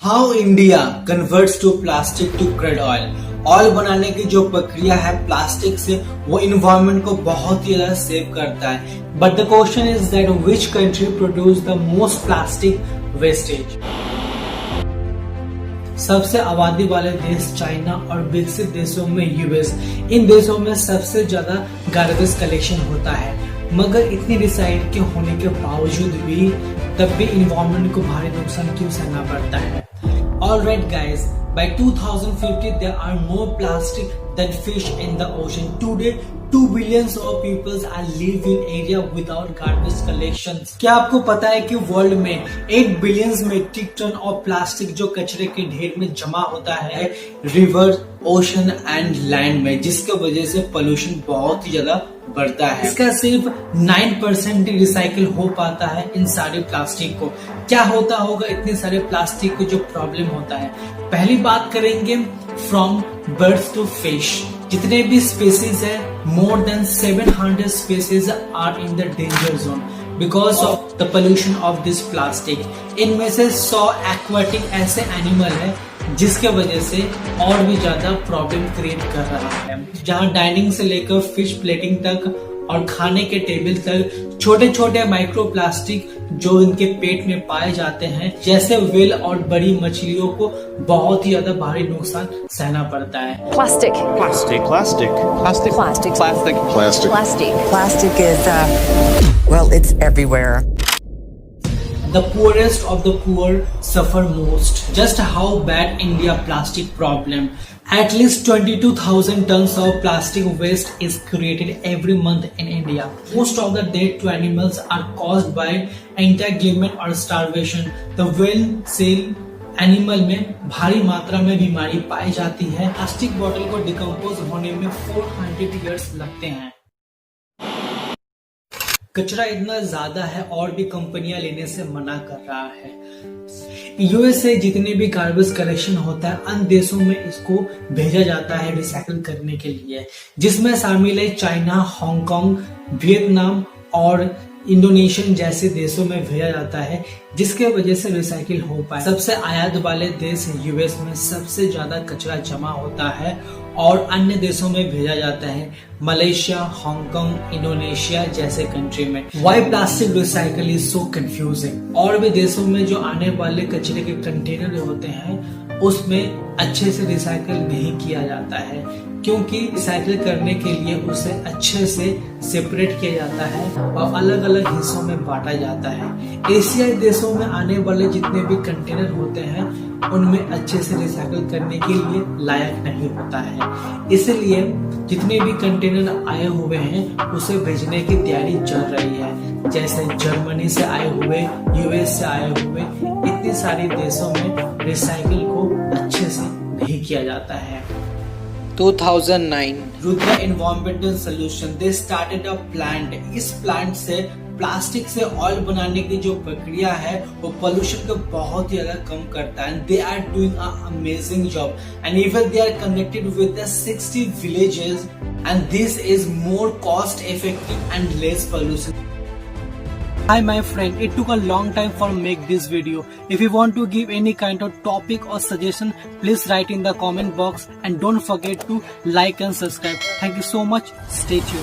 How India converts to plastic to crude oil. Oil बनाने की जो प्रक्रिया है प्लास्टिक से, वो इन्वायरमेंट को बहुत ही ज्यादा सेव करता है। But the question is that which country produce the most plastic wastage. सबसे आबादी वाले देश चाइना और विकसित देशों में यूएस, इन देशों में सबसे ज्यादा गार्बेज कलेक्शन होता है। मगर इतनी रिसाइकिल के होने के बावजूद भी तब भी इन्वायरमेंट को भारी नुकसान क्यों सहना पड़ता है। Alright guys, by 2050 there are more plastic than fish in the ocean. Today 2 billions of people are live in area without garbage collections. क्या आपको पता है कि वर्ल्ड में 8 billion metric ton of plastic जो कचरे के ढेर में जमा होता है रिवर, ओशन एंड लैंड में, जिसके वजह से पोल्यूशन बहुत ही ज्यादा बढ़ता है। इसका सिर्फ 9% ही रिसाइकिल हो पाता है इन सारे प्लास्टिक को। क्या होता होगा इतने सारे प्लास्टिक को जो प्रॉब्लम होता है। पहली बात करेंगे फ्रॉम बर्ड्स टू फिश। जितने भी स्पीसीज है, more than 700 species are in the danger zone because of the pollution of this plastic. इनमें से 100 एक्वाटिक ऐसे एनिमल है जिसके वजह से और भी ज्यादा प्रॉब्लम क्रिएट कर रहा है। जहां डाइनिंग से लेकर फिश प्लेटिंग तक और खाने के टेबल तक छोटे छोटे माइक्रो प्लास्टिक जो इनके पेट में पाए जाते हैं, जैसे व्हेल और बड़ी मछलियों को बहुत ही ज्यादा भारी नुकसान सहना पड़ता है। Plastic. Plastic. Plastic. Plastic. Plastic. Plastic. Plastic. Plastic. Plastic is, well, it's everywhere. The poorest of the poor suffer most. Just how bad India plastic problem. At least 22,000 tons of plastic waste is created every month in India. Most of the death to animals are caused by entanglement or starvation. The whale seal animal में भारी मात्रा में बीमारी पाई जाती है। Plastic बोतल को decompose होने में 400 इयर्स लगते हैं। कचरा इतना ज्यादा है और भी कंपनियां लेने से मना कर रहा है। यूएस से जितने भी गार्बेज कलेक्शन होता है, अन्य देशों में इसको भेजा जाता है रिसाइकिल करने के लिए, जिसमें शामिल है चाइना, हांगकांग, वियतनाम और इंडोनेशिया जैसे देशों में भेजा जाता है, जिसके वजह से रिसाइकिल हो पाए। सबसे आयात वाले देश यूएस में सबसे ज्यादा कचरा जमा होता है और अन्य देशों में भेजा जाता है, मलेशिया, हांगकांग, इंडोनेशिया जैसे कंट्री में। Why plastic recycle is so confusing. और भी देशों में जो आने वाले कचरे के कंटेनर होते हैं उसमें अच्छे से रिसाइकिल नहीं किया जाता है, क्योंकि रिसाइकिल करने के लिए उसे अच्छे से सेपरेट किया जाता है और अलग अलग हिस्सों में बांटा जाता है। एशियाई देशों में आने वाले जितने भी कंटेनर होते हैं उनमें अच्छे से रिसाइकिल करने के लिए लायक नहीं होता है, इसलिए जितने भी कंटेनर आए हुए हैं उसे भेजने की तैयारी चल रही है। जैसे जर्मनी से आए हुए, यूएस से आए हुए, इतने सारे देशों में रिसाइकिल को अच्छे से नहीं किया जाता है। 2009 Rudra environmental solution they started a plant. इस प्लांट से प्लास्टिक से ऑयल बनाने की जो प्रक्रिया है वो पोल्यूशन को बहुत ही ज्यादा कम करता है। They are doing a amazing job and even they are connected with the 60 villages and this is more cost effective and less pollution. Hi my friend, it took a long time for make this video. If you want to give any kind of topic or suggestion, please write in the comment box and don't forget to like and subscribe. Thank you so much. Stay tuned.